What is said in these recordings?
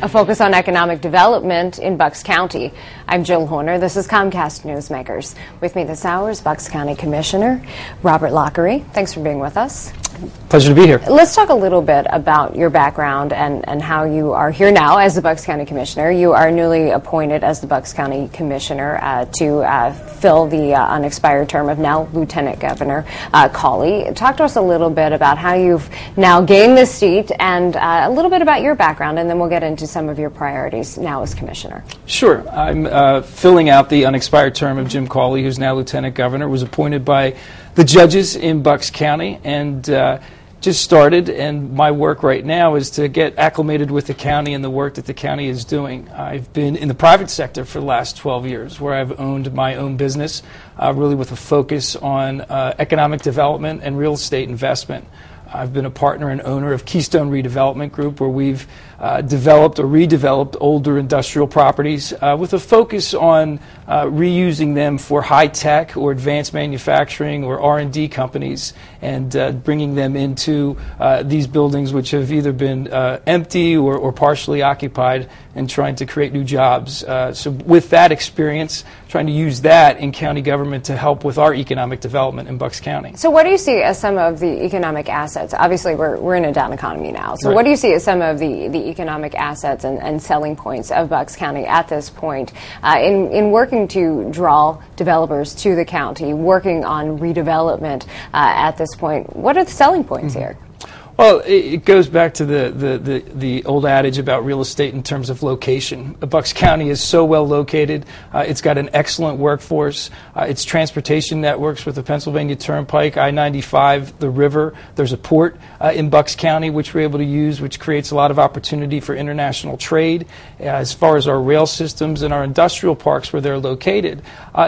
a focus on economic development in Bucks County. I'm Jill Horner. This is Comcast Newsmakers. With me this hour is Bucks County Commissioner Robert Loughery. Thanks for being with us. Pleasure to be here. Let's talk a little bit about your background and how you are here now as the Bucks County Commissioner. You are newly appointed as the Bucks County Commissioner to fill the unexpired term of now Lieutenant Governor Cawley. Talk to us a little bit about how you've now gained this seat and a little bit about your background, and then we'll get into some of your priorities now as Commissioner. Sure. I'm filling out the unexpired term of Jim Cawley, who's now Lieutenant Governor. Was appointed by the judges in Bucks County and just started, and my work right now is to get acclimated with the county and the work that the county is doing. I've been in the private sector for the last 12 years where I've owned my own business, really with a focus on economic development and real estate investment. I've been a partner and owner of Keystone Redevelopment Group, where we've developed or redeveloped older industrial properties with a focus on reusing them for high-tech or advanced manufacturing or R&D companies and bringing them into these buildings which have either been empty or partially occupied and trying to create new jobs. So with that experience, trying to use that in county government to help with our economic development in Bucks County. So what do you see as some of the economic assets? Obviously, we're in a down economy now. So Right. What do you see as some of the economic assets and selling points of Bucks County at this point in working to draw developers to the county, working on redevelopment at this point? What are the selling points here? Well, it goes back to the old adage about real estate in terms of location. Bucks County is so well located. It's got an excellent workforce. Its transportation networks with the Pennsylvania Turnpike, I-95, the river. There's a port in Bucks County which we're able to use, which creates a lot of opportunity for international trade. As far as our rail systems and our industrial parks where they're located.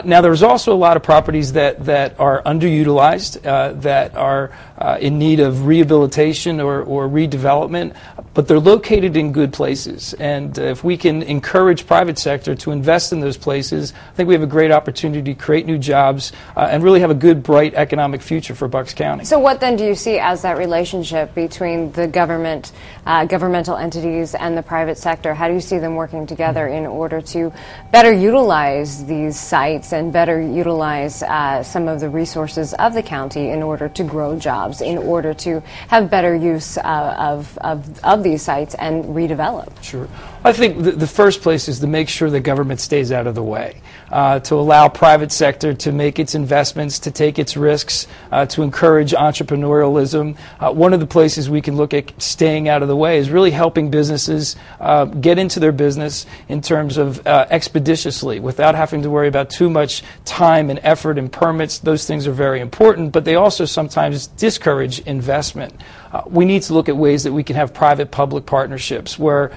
Now, there's also a lot of properties that are underutilized, that are in need of rehabilitation or redevelopment, but they're located in good places. And if we can encourage private sector to invest in those places, I think we have a great opportunity to create new jobs and really have a good, bright economic future for Bucks County. So what then do you see as that relationship between the governmental entities and the private sector? How do you see them working together in order to better utilize these sites and better utilize some of the resources of the county in order to grow jobs, in order to have better use of these sites and redevelop? Sure. I think the first place is to make sure the government stays out of the way, to allow private sector to make its investments, to take its risks, to encourage entrepreneurialism. One of the places we can look at staying out of the way is really helping businesses get into their business in terms of expeditiously, without having to worry about too much time and effort and permits. Those things are very important, but they also sometimes discourage investment. We need to look at ways that we can have private-public partnerships where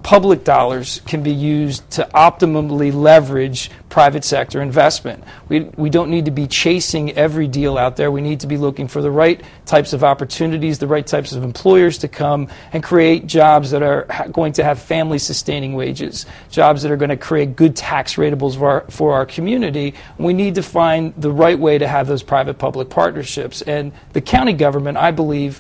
public dollars can be used to optimally leverage private sector investment. We don't need to be chasing every deal out there. We need to be looking for the right types of opportunities, the right types of employers to come and create jobs that are going to have family-sustaining wages, jobs that are going to create good tax ratables for our community. We need to find the right way to have those private-public partnerships. And the county government, I believe,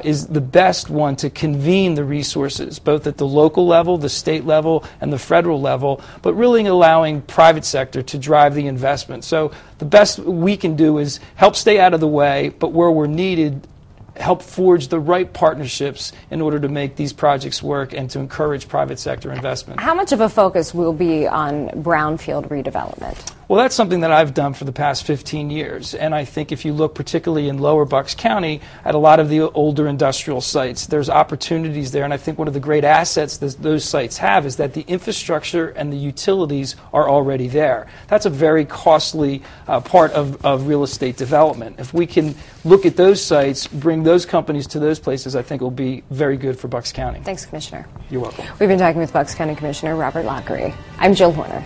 is the best one to convene the resources, both at the local level, the state level, and the federal level, but really allowing private sector to drive the investment. So the best we can do is help stay out of the way, but where we're needed, help forge the right partnerships in order to make these projects work and to encourage private sector investment. How much of a focus will be on brownfield redevelopment? Well, that's something that I've done for the past 15 years, and I think if you look particularly in lower Bucks County at a lot of the older industrial sites, there's opportunities there, and I think one of the great assets that those sites have is that the infrastructure and the utilities are already there. That's a very costly part of real estate development. If we can look at those sites, bring those companies to those places, I think it will be very good for Bucks County. Thanks, Commissioner. You're welcome. We've been talking with Bucks County Commissioner Robert Loughery. I'm Jill Horner.